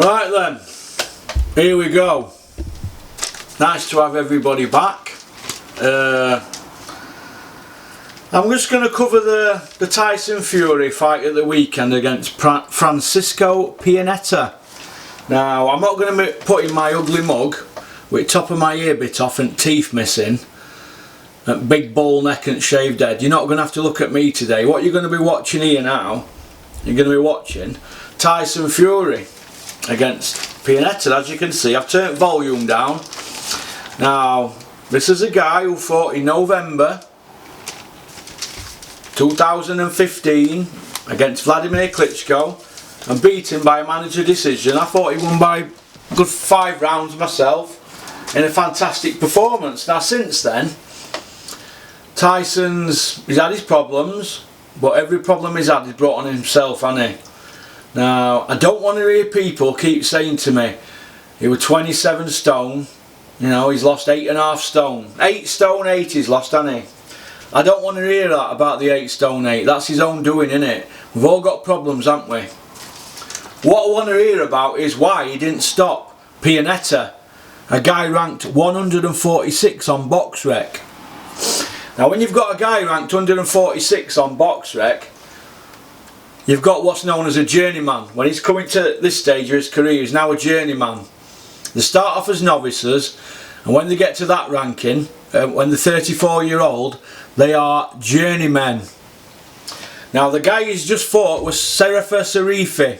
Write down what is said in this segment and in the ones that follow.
Right then, here we go. Nice to have everybody back. I'm just going to cover the Tyson Fury fight at the weekend against Francisco Pianeta. Now, I'm not going to be putting my ugly mug with top of my ear bit off and teeth missing, and big bull neck and shaved head. You're not going to have to look at me today. What you're going to be watching here now, you're going to be watching Tyson Fury against Pianeta. As you can see, I've turned volume down. Now, this is a guy who fought in November 2015 against Vladimir Klitschko and beat him by a manager decision. I thought he won by a good 5 rounds myself in a fantastic performance. Now, since then, he's had his problems, but every problem he's had he's brought on himself, hasn't he? Now, I don't want to hear people keep saying to me, he was 27 stone, you know, he's lost 8.5 stone. 8 stone 8 he's lost, hasn't he? I don't want to hear that about the 8 stone 8. That's his own doing, innit? We've all got problems, haven't we? What I want to hear about is why he didn't stop Pianeta, a guy ranked 146 on BoxRec. Now, when you've got a guy ranked 146 on BoxRec, you've got what's known as a journeyman. When he's coming to this stage of his career, he's now a journeyman. They start off as novices, and when they get to that ranking, when they're 34-year-old, they are journeymen. Now, the guy he's just fought was Serafa Sarifi.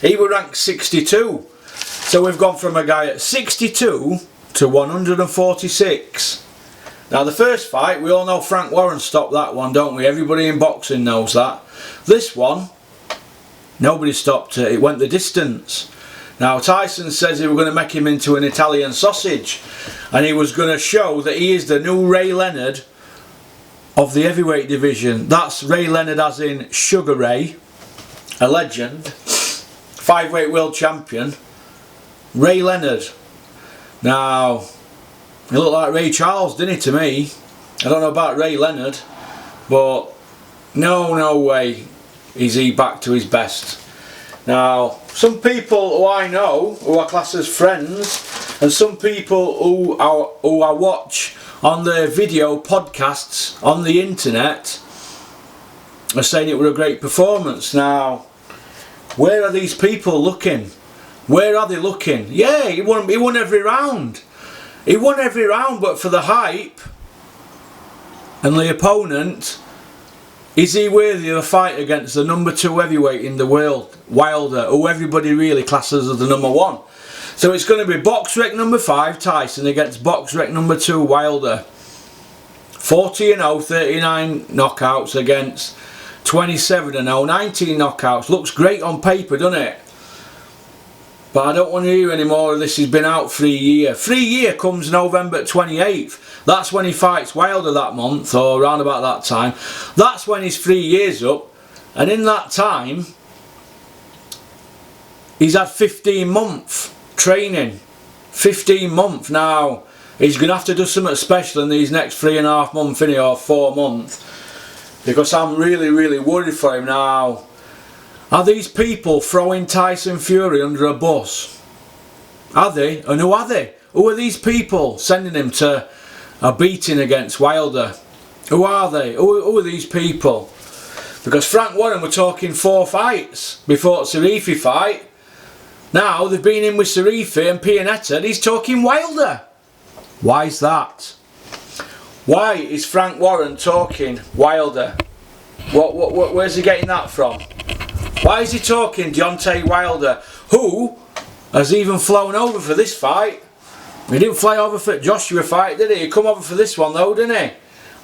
He was ranked 62. So we've gone from a guy at 62 to 146. Now, the first fight, we all know Frank Warren stopped that one, don't we? Everybody in boxing knows that. This one, nobody stopped it. It went the distance. Now, Tyson says he was going to make him into an Italian sausage, and he was going to show that he is the new Ray Leonard of the heavyweight division. That's Ray Leonard as in Sugar Ray, a legend, 5-weight world champion, Ray Leonard. Now, he looked like Ray Charles, didn't he, to me? I don't know about Ray Leonard, but no way is he back to his best. Now, some people who I know, who are classed as friends, and some people who I watch on their video podcasts on the internet are saying it was a great performance. Now, where are these people looking? Where are they looking? Yeah, he won every round. He won every round, but for the hype and the opponent, is he worthy of a fight against the number 2 heavyweight in the world, Wilder, who everybody really classes as the number 1? So it's going to be BoxRec number 5 Tyson against BoxRec number 2 Wilder. 40-0, 39 knockouts against 27-0, 19 knockouts. Looks great on paper, doesn't it? But I don't want to hear any more of this. He's been out for a year. 3 year comes November 28th. That's when he fights Wilder that month, or around about that time. That's when his 3 years up. And in that time, he's had 15 months training. 15 months. Now, he's going to have to do something special in these next 3.5 months, or 4 months. Because I'm really worried for him now. Are these people throwing Tyson Fury under a bus? Are they? And who are they? Who are these people sending him to a beating against Wilder? Who are they? Who are these people? Because Frank Warren were talking 4 fights before the Sarifi fight. Now they've been in with Sarifi and Pianeta, and he's talking Wilder. Why is that? Why is Frank Warren talking Wilder? Where's he getting that from? Why is he talking Deontay Wilder, who has even flown over for this fight? He didn't fly over for the Joshua fight, did he? He come over for this one though, didn't he?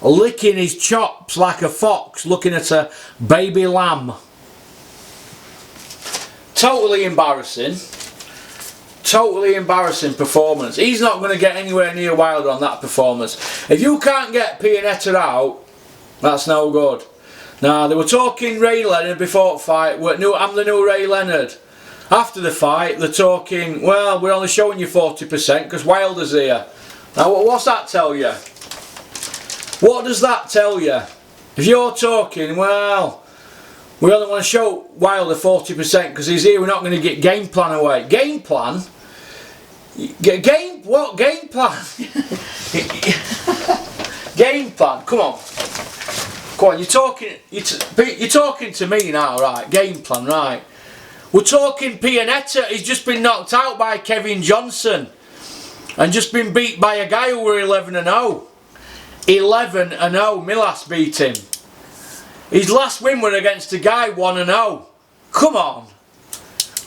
Licking his chops like a fox looking at a baby lamb. Totally embarrassing. Totally embarrassing performance. He's not going to get anywhere near Wilder on that performance. If you can't get Pianeta out, that's no good. Now, they were talking Ray Leonard before the fight. I'm the new Ray Leonard. After the fight, they're talking, well, we're only showing you 40% because Wilder's here. Now, what's that tell you? What does that tell you? If you're talking, well, We only want to show Wilder 40% because he's here. We're not going to get game plan away. Game plan? What game plan? Game plan? Come on. Come on, you're talking to me now, right? Game plan, right? We're talking Pianetta. He's just been knocked out by Kevin Johnson and just been beat by a guy who were 11-0. 11-0. Milas beat him. His last win were against a guy 1-0. Come on.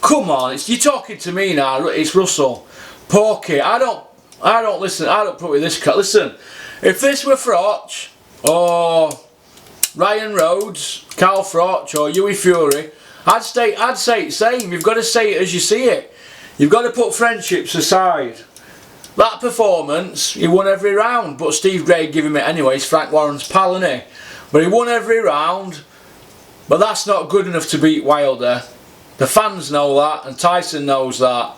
Come on. You're talking to me now. It's Russell. Porky. I don't listen. I don't put with this cut. Listen, if this were Froch or Ryan Rhodes, Carl Froch or Hughie Fury, I'd say it's same. You've got to say it as you see it. You've got to put friendships aside. That performance, he won every round, but Steve Gray gave him it anyway. He's Frank Warren's pal, isn't he? But he won every round. But that's not good enough to beat Wilder. The fans know that, and Tyson knows that.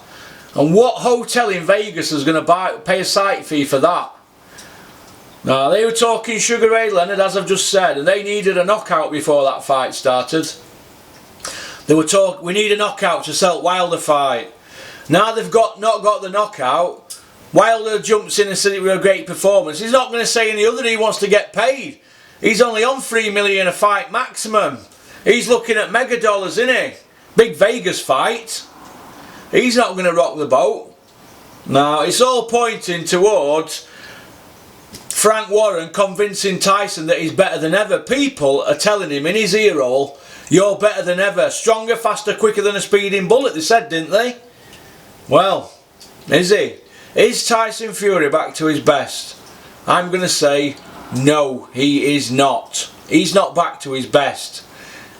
And what hotel in Vegas is going to pay a site fee for that? Now, they were talking Sugar Ray Leonard, as I've just said, and they needed a knockout before that fight started. They were talking, we need a knockout to sell Wilder fight. Now they've not got the knockout. Wilder jumps in and said it was a great performance. He's not going to say any other. He wants to get paid. He's only on $3 million a fight maximum. He's looking at mega dollars, isn't he? Big Vegas fight. He's not going to rock the boat. Now it's all pointing towards Frank Warren convincing Tyson that he's better than ever. People are telling him in his ear hole, you're better than ever. Stronger, faster, quicker than a speeding bullet, they said, didn't they? Well, is he? Is Tyson Fury back to his best? I'm going to say no, he is not. He's not back to his best.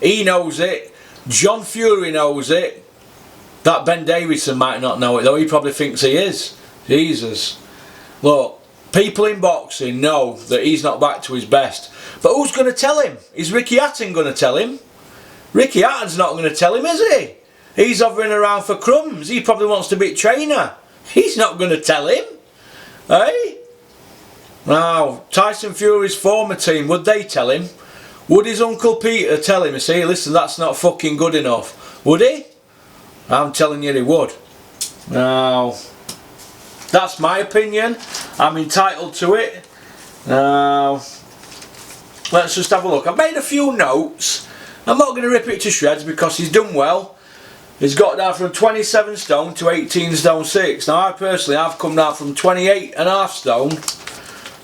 He knows it. John Fury knows it. That Ben Davidson might not know it though. He probably thinks he is. Jesus. Look, people in boxing know that he's not back to his best. But who's going to tell him? Is Ricky Hatton going to tell him? Ricky Hatton's not going to tell him, is he? He's hovering around for crumbs. He probably wants to be trainer. He's not going to tell him. Eh? Now, Tyson Fury's former team, would they tell him? Would his Uncle Peter tell him, say, listen, that's not fucking good enough? Would he? I'm telling you he would. Now, that's my opinion. I'm entitled to it. Now, let's just have a look. I've made a few notes. I'm not going to rip it to shreds because he's done well. He's got down from 27 stone to 18 stone 6. Now I personally have come down from 28.5 stone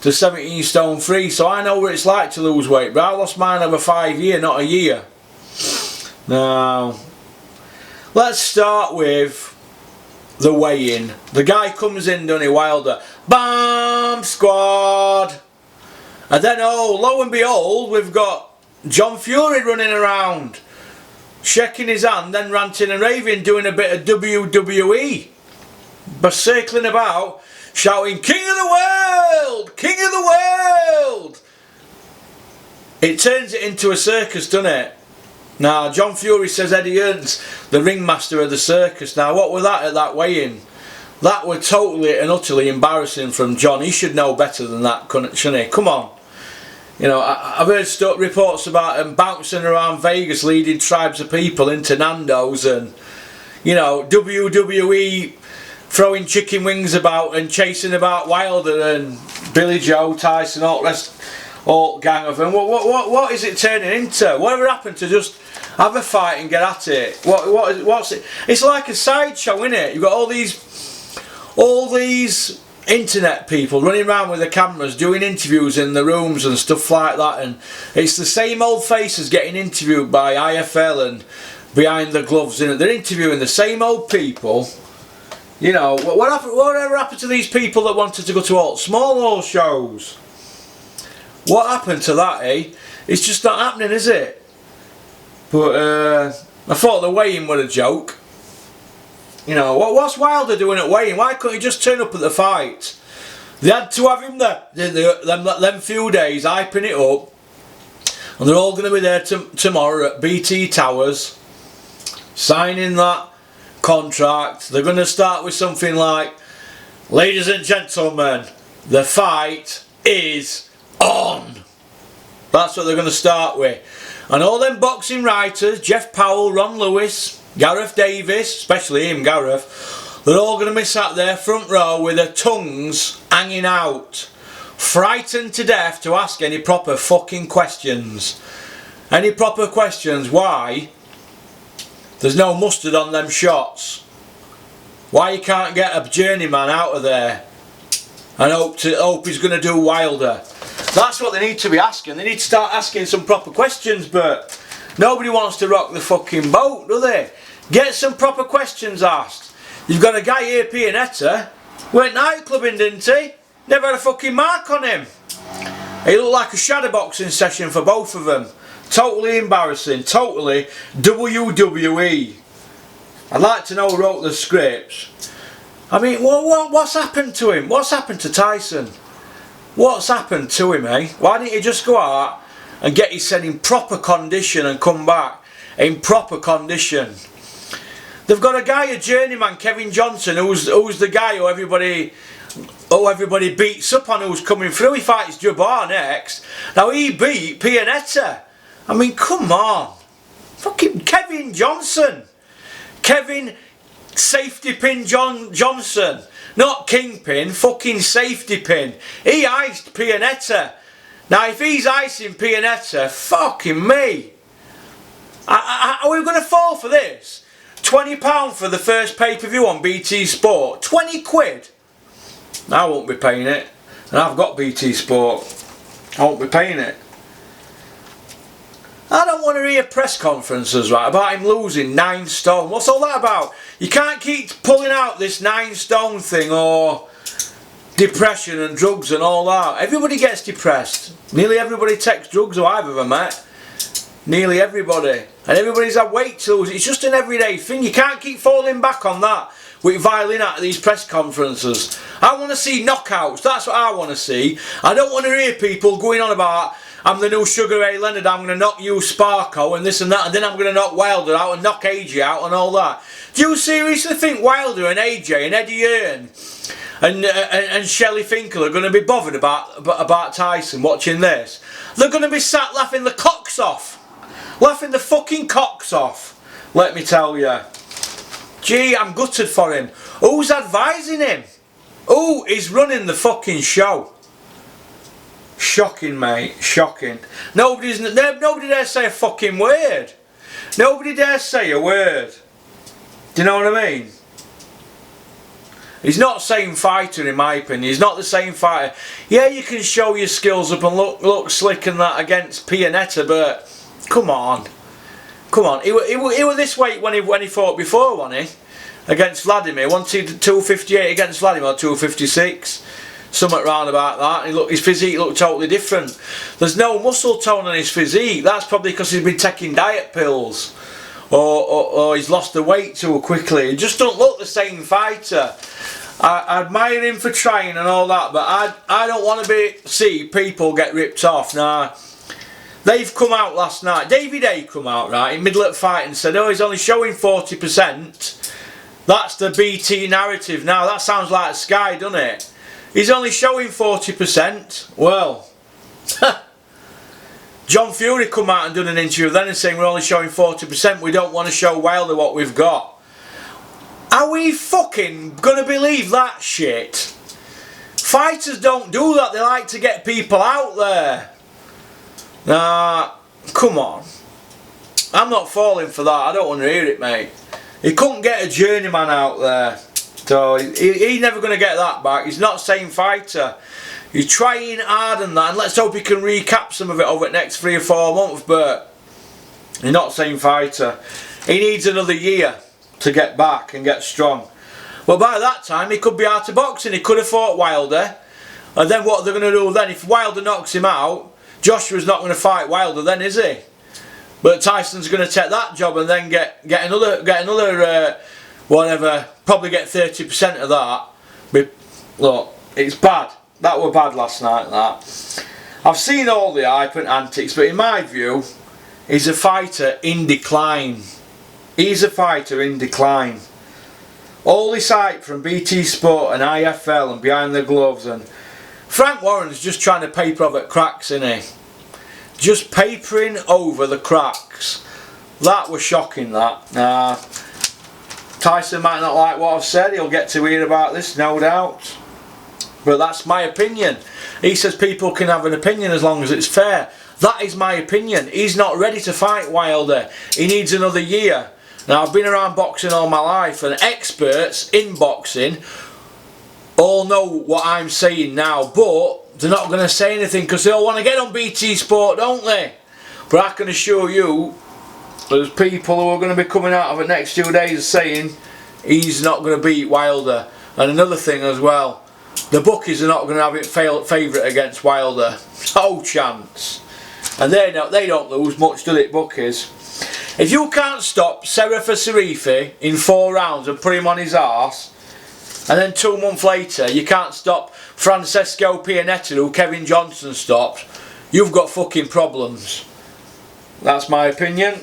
to 17 stone 3. So I know what it's like to lose weight. But I lost mine over 5 years, not a year. Now, let's start with the weigh-in. The guy comes in, doesn't he, Wilder? Bam! Squad! And then, oh, lo and behold, we've got John Fury running around, shaking his hand, then ranting and raving, doing a bit of WWE, but circling about, shouting, King of the World! King of the World! It turns it into a circus, doesn't it? Now, John Fury says Eddie Hearn's the ringmaster of the circus. Now, what was that at that weigh-in? That was totally and utterly embarrassing from John. He should know better than that, shouldn't he? Come on. You know, I've heard reports about him bouncing around Vegas, leading tribes of people into Nando's, and, you know, WWE throwing chicken wings about and chasing about Wilder and Billy Joe, Tyson, all gang of them. What is it turning into? Whatever happened to just have a fight and get at it? What's it? It's like a sideshow, isn't it? You've got all these internet people running around with the cameras doing interviews in the rooms and stuff like that, and it's the same old faces getting interviewed by IFL and Behind the Gloves, in it. They're interviewing the same old people. You know, whatever happened to these people that wanted to go to all small hall shows? What happened to that, eh? It's just not happening, is it? But I thought the weigh-in was a joke. You know, what's Wilder doing at weigh-in? Why couldn't he just turn up at the fight? They had to have him there, them few days, hyping it up. And they're all going to be there tomorrow at BT Towers, signing that contract. They're going to start with something like, ladies and gentlemen, the fight is on. That's what they're going to start with. And all them boxing writers, Jeff Powell, Ron Lewis, Gareth Davis, especially him, Gareth, they're all going to be sat there front row with their tongues hanging out, frightened to death to ask any proper fucking questions. Any proper questions. Why there's no mustard on them shots. Why you can't get a journeyman out of there and hope he's going to do Wilder. That's what they need to be asking. They need to start asking some proper questions, but nobody wants to rock the fucking boat, do they? Get some proper questions asked. You've got a guy here, Pianetta, went nightclubbing, didn't he? Never had a fucking mark on him. He looked like a shadowboxing session for both of them. Totally embarrassing, totally WWE. I'd like to know who wrote the scripts. I mean, what's happened to him? What's happened to Tyson? What's happened to him, eh? Why didn't he just go out and get his head in proper condition and come back in proper condition? They've got a guy, a journeyman, Kevin Johnson, who's the guy who everybody beats up on, who's coming through. He fights Jabbar next. Now he beat Pianetta. I mean, come on. Fucking Kevin Johnson. Kevin Safety Pin Johnson. Not Kingpin, fucking Safety Pin. He iced Pianetta. Now if he's icing Pianetta, fucking me. Are we going to fall for this? £20 for the first pay-per-view on BT Sport. 20 quid. I won't be paying it. And I've got BT Sport. I won't be paying it. I don't want to hear press conferences, right, about him losing 9 stone. What's all that about? You can't keep pulling out this 9 stone thing, or depression and drugs and all that. Everybody gets depressed. Nearly everybody takes drugs who I've ever met. Nearly everybody. And everybody's had weight to lose. It's just an everyday thing. You can't keep falling back on that with violin at these press conferences. I want to see knockouts. That's what I want to see. I don't want to hear people going on about, I'm the new Sugar Ray Leonard, I'm going to knock you Sparko and this and that, and then I'm going to knock Wilder out and knock AJ out and all that. Do you seriously think Wilder and AJ and Eddie Hearn and Shelley Finkel are going to be bothered about Tyson watching this? They're going to be sat laughing the cocks off. Laughing the fucking cocks off, let me tell you. Gee, I'm gutted for him. Who's advising him? Who is running the fucking show? Shocking, mate, shocking. Nobody dares say a fucking word. Nobody dares say a word. Do you know what I mean? He's not the same fighter, in my opinion. He's not the same fighter. Yeah, you can show your skills up and look slick and that against Pianetta, but come on. Come on. He was this weight when he fought before, wasn't he? Against Vladimir. Wanted 258 against Vladimir, 256. Something round about that. His physique looked totally different. There's no muscle tone on his physique. That's probably because he's been taking diet pills. Or he's lost the weight too quickly. He just don't look the same fighter. I admire him for trying and all that, but I don't want to see people get ripped off. Now, they've come out last night. David A come out, right, in middle of the fight and said, oh, he's only showing 40%. That's the BT narrative. Now, that sounds like Sky, doesn't it? He's only showing 40%. Well, John Fury come out and done an interview then and saying we're only showing 40%. We don't want to show Wilder what we've got. Are we fucking gonna believe that shit? Fighters don't do that. They like to get people out there. Nah, come on. I'm not falling for that. I don't want to hear it, mate. He couldn't get a journeyman out there. So he's never going to get that back. He's not the same fighter. He's trying hard on that, and let's hope he can recap some of it over the next 3 or 4 months, but he's not the same fighter. He needs another year to get back and get strong. Well, by that time he could be out of boxing. He could have fought Wilder, and then what they're going to do then, if Wilder knocks him out, Joshua's not going to fight Wilder then, is he? But Tyson's going to take that job and then get another whatever, probably get 30% of that. But look, it's bad. That were bad last night, that. I've seen all the hype and antics, but in my view, he's a fighter in decline. He's a fighter in decline. All this hype from BT Sport and IFL and Behind the Gloves, and Frank Warren's just trying to paper over cracks, isn't he? just papering over the cracks. That was shocking, that. Tyson might not like what I've said, he'll get to hear about this, no doubt. But that's my opinion. He says people can have an opinion as long as it's fair. That is my opinion. He's not ready to fight Wilder. He needs another year. Now, I've been around boxing all my life, and experts in boxing all know what I'm saying now, but they're not going to say anything because they all want to get on BT Sport, don't they? But I can assure you, there's people who are going to be coming out of the next 2 days saying he's not going to beat Wilder. And another thing as well, the bookies are not going to have it favourite against Wilder. No chance. And they don't lose much, do they, bookies? If you can't stop Seraph Sarifi in 4 rounds and put him on his arse, and then 2 months later you can't stop Francesco Pianetta, who Kevin Johnson stopped, you've got fucking problems. That's my opinion.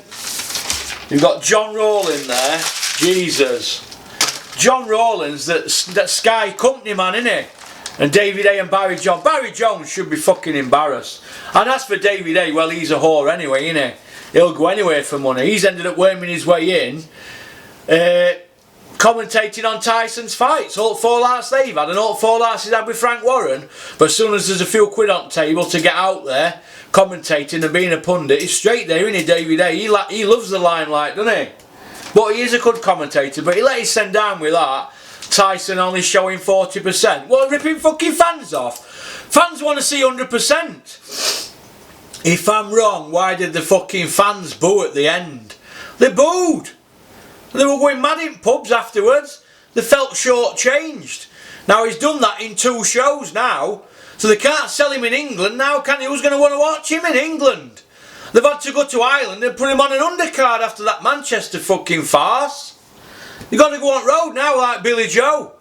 You've got John Rowland there. Jesus. John Rowland's that Sky Company man, innit? And David A and Barry Jones. Barry Jones should be fucking embarrassed. And as for David A, well, he's a whore anyway, innit? He'll go anywhere for money. He's ended up worming his way in, commentating on Tyson's fights. All 4 laughs they've had and all 4 laughs he's had with Frank Warren. But as soon as there's a few quid on the table to get out there, commentating and being a pundit, he's straight there, isn't he, David A? He loves the limelight, doesn't he? But he is a good commentator, but he let his send down with that. Tyson only showing 40%. Well, ripping fucking fans off. Fans want to see 100%. If I'm wrong, why did the fucking fans boo at the end? They booed. They were going mad in pubs afterwards. They felt shortchanged. Now he's done that in 2 shows now, so they can't sell him in England now, can they? Who's going to want to watch him in England? They've had to go to Ireland and put him on an undercard after that Manchester fucking farce. You've got to go on road now like Billy Joe.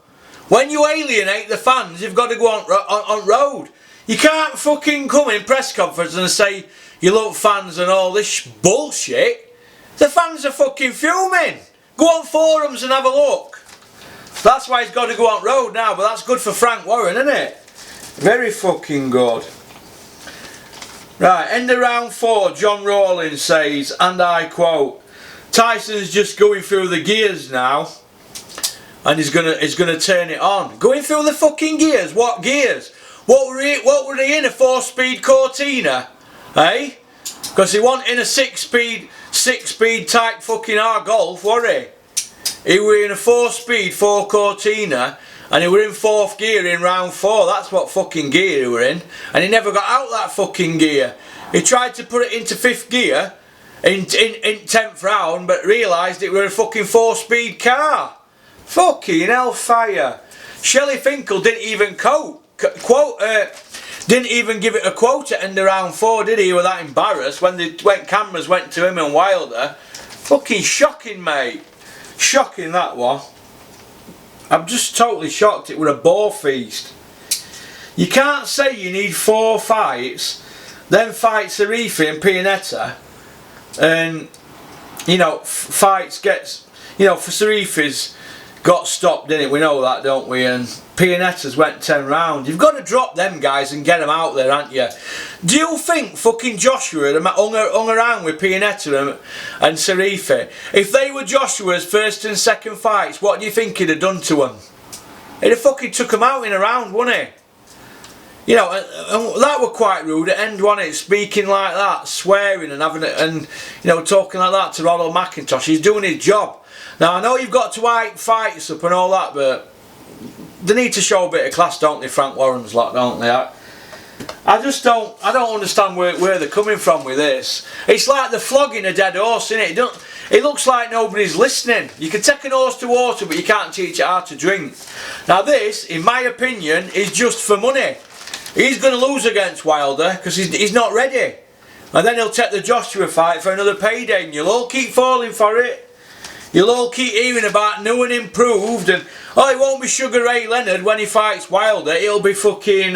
When you alienate the fans, you've got to go on road. You can't fucking come in press conference and say you love fans and all this bullshit. The fans are fucking fuming. Go on forums and have a look. That's why he's got to go on road now, but that's good for Frank Warren, isn't it? Very fucking good. Right, end of round 4, John Rowland says, and I quote, Tyson's just going through the gears now, and he's gonna turn it on. Going through the fucking gears? What gears? What were he in, a 4-speed Cortina? Eh? Because he wasn't in a 6-speed type fucking R Golf, were he? He were in a 4-speed 4 Cortina, and he were in 4th gear in round 4. That's what fucking gear he were in. And he never got out that fucking gear. He tried to put it into 5th gear in 10th round, but realised it were a fucking 4-speed car. Fucking hellfire. Shelley Finkel didn't even didn't even give it a quote at end of round 4, did he? He was that embarrassed when cameras went to him and Wilder. Fucking shocking, mate. Shocking, that was. I'm just totally shocked. It was a bore feast. You can't say you need 4 fights, then fight Sarifi and Pianetta, and you know, fights gets, you know, for Sarifi's got stopped, didn't it? We know that, don't we? And Pianetta's went 10 rounds. You've got to drop them guys and get them out there, haven't you? Do you think fucking Joshua hung around with Pianetta and Sarifi? If they were Joshua's 1st and 2nd fights, what do you think he'd have done to them? He'd have fucking took them out in a round, wouldn't he? You know, and that were quite rude at end, wasn't it? Speaking like that, swearing and having it, and you know, talking like that to Ronald McIntosh. He's doing his job. Now I know you've got to hype fights up and all that, but they need to show a bit of class, don't they? Frank Warren's lot, don't they? I just don't. I don't understand where they're coming from with this. It's like they're flogging a dead horse, innit? It looks like nobody's listening. You can take an horse to water, but you can't teach it how to drink. Now this, in my opinion, is just for money. He's going to lose against Wilder because he's not ready. And then he'll take the Joshua fight for another payday, and you'll all keep falling for it. You'll all keep hearing about new and improved, and oh, it won't be Sugar Ray Leonard when he fights Wilder. It'll be fucking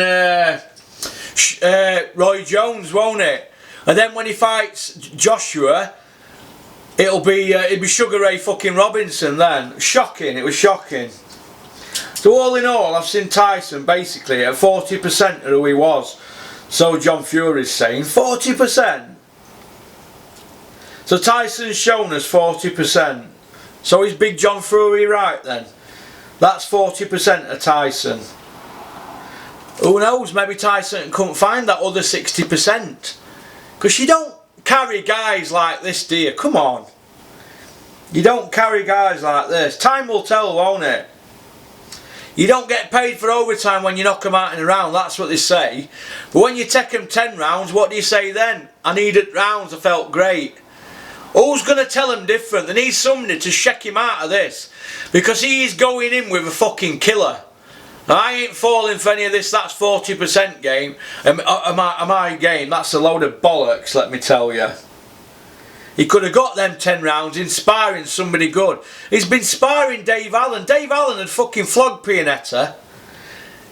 Roy Jones, won't it? And then when he fights Joshua, it'll be Sugar Ray fucking Robinson. Then shocking. It was shocking. So all in all, I've seen Tyson basically at 40% of who he was. So John Fury's saying 40%. So Tyson's shown us 40%. So is Big John Fury right then? That's 40% of Tyson. Who knows, maybe Tyson couldn't find that other 60%. Because you don't carry guys like this, do you? Come on. You don't carry guys like this. Time will tell, won't it? You don't get paid for overtime when you knock them out in a round, that's what they say. But when you take them 10 rounds, what do you say then? I needed rounds, I felt great. Who's going to tell him different? They need somebody to shake him out of this. Because he is going in with a fucking killer. I ain't falling for any of this, that's 40% game. My game, that's a load of bollocks, let me tell you. He could have got them 10 rounds inspiring somebody good. He's been sparring Dave Allen. Dave Allen had fucking flogged Pianetta.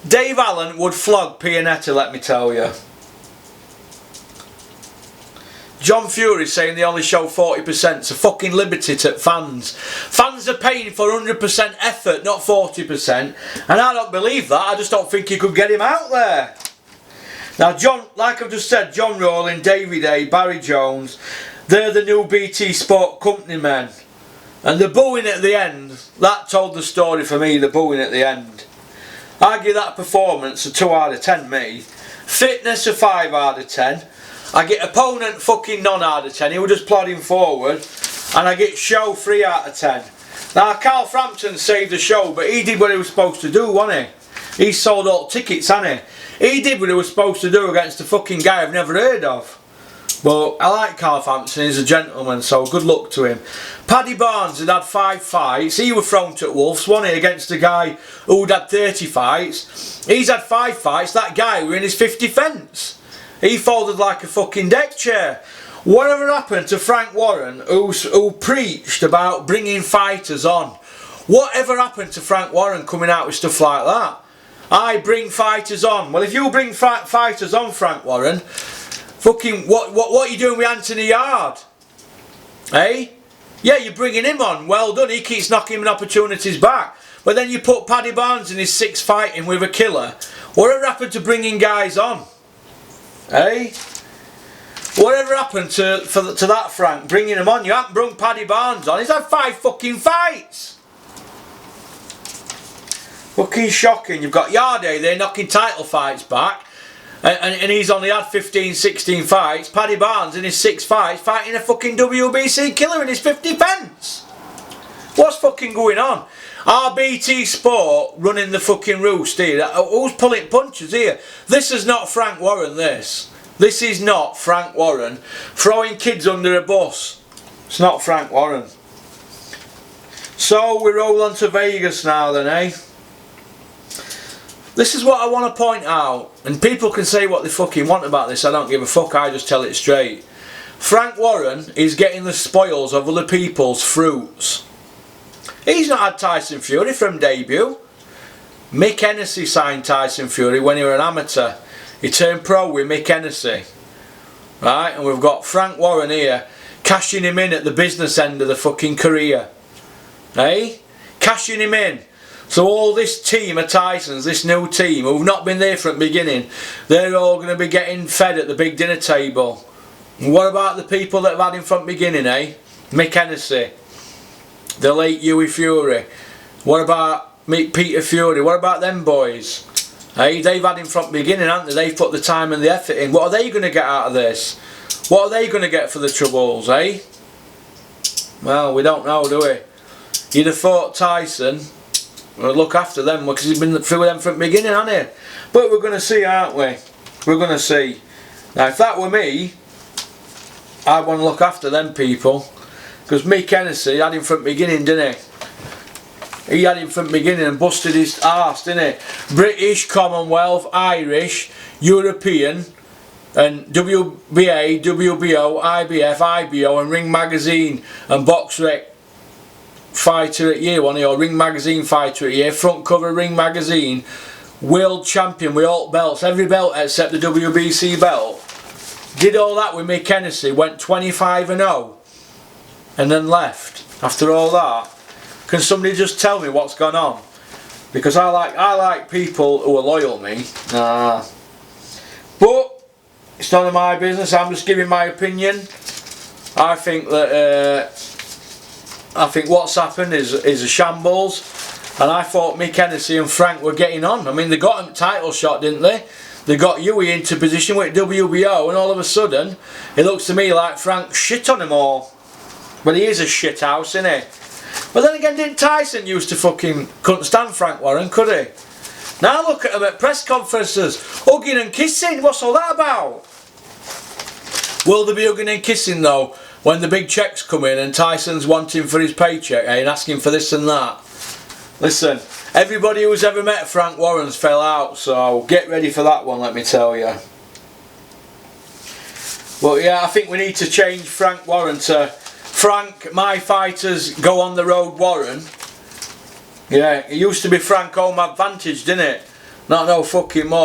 Dave Allen would flog Pianetta, let me tell you. John Fury saying they only show 40%. It's a fucking liberty to fans. Fans are paying for 100% effort, not 40%. And I don't believe that. I just don't think you could get him out there. Now, John, like I've just said, John Rowling, Davey Day, Barry Jones, they're the new BT Sport Company men. And the booing at the end, that told the story for me, the booing at the end. I give that performance a 2 out of 10, me. Fitness a 5 out of 10. I get opponent fucking none out of 10, he was just plodding forward. And I get show 3 out of 10. Now Carl Frampton saved the show, but he did what he was supposed to do, wasn't he? He sold all tickets, hasn't he? He did what he was supposed to do against a fucking guy I've never heard of. But I like Carl Frampton, he's a gentleman, so good luck to him. Paddy Barnes had had 5 fights, he was thrown to Wolves, wasn't he, against a guy who'd had 30 fights. He's had 5 fights, that guy were in his 5th defence. He folded like a fucking deck chair. Whatever happened to Frank Warren, who preached about bringing fighters on? Whatever happened to Frank Warren coming out with stuff like that? I bring fighters on. Well, if you bring fighters on, Frank Warren, fucking what are you doing with Anthony Yard? Eh? Yeah, you're bringing him on. Well done. He keeps knocking him opportunities back. But then you put Paddy Barnes in his 6th fighting with a killer. Whatever happened to bringing guys on? Eh? Whatever happened to that, Frank? Bringing him on? You haven't brung Paddy Barnes on. He's had 5 fucking fights. Fucking shocking. You've got Yarde there knocking title fights back. And he's only had 15, 16 fights. Paddy Barnes in his 6 fights fighting a fucking WBC killer in his 5th defence. What's fucking going on? RBT Sport running the fucking roost here. Who's pulling punches here? This is not Frank Warren, this. This is not Frank Warren throwing kids under a bus. It's not Frank Warren. So we roll on to Vegas now then, eh? This is what I want to point out. And people can say what they fucking want about this. I don't give a fuck. I just tell it straight. Frank Warren is getting the spoils of other people's fruits. He's not had Tyson Fury from debut. Mick Hennessy signed Tyson Fury when he was an amateur. He turned pro with Mick Hennessy. Right, and we've got Frank Warren here cashing him in at the business end of the fucking career. Eh? Cashing him in. So all this team of Tysons, this new team who've not been there from the beginning, they're all going to be getting fed at the big dinner table. And what about the people that have had him from the beginning, eh? Mick Hennessy. The late Hughie Fury. What about Peter Fury? What about them boys? Hey, they've had him from the beginning, haven't they? They've put the time and the effort in. What are they going to get out of this? What are they going to get for the troubles, eh? Well, we don't know, do we? You'd have thought Tyson would look after them because he's been through them from the beginning, hasn't he? But we're going to see, aren't we? We're going to see. Now, if that were me, I'd want to look after them people. Because Mick Hennessy had him from the beginning, didn't he? He had him from the beginning and busted his arse, didn't he? British, Commonwealth, Irish, European, and WBA, WBO, IBF, IBO, and Ring Magazine, and Box Rec Fighter at Year, wasn't he? Or Ring Magazine Fighter at Year, front cover Ring Magazine, world champion with all belts, every belt except the WBC belt. Did all that with Mick Hennessy, went 25-0. And then left after all that. Can somebody just tell me what's gone on? Because I like people who are loyal, me. Nah. But It's none of my business. I'm just giving my opinion. I think that what's happened is a shambles, and I thought Mick Hennessy and Frank were getting on. I mean, they got him title shot, didn't they? They got Huey into position with WBO, and all of a sudden it looks to me like Frank shit on them all. But he is a shit house, isn't he? But then again, didn't Tyson used to couldn't stand Frank Warren, could he? Now look at him at press conferences, hugging and kissing. What's all that about? Will they be hugging and kissing though when the big checks come in and Tyson's wanting for his paycheck, and asking for this and that? Listen, everybody who's ever met Frank Warren's fell out, so get ready for that one, let me tell you. But yeah, I think we need to change Frank Warren to Frank, my fighters go on the road Warren. Yeah, it used to be Frank home advantage, didn't it? Not no fucking more.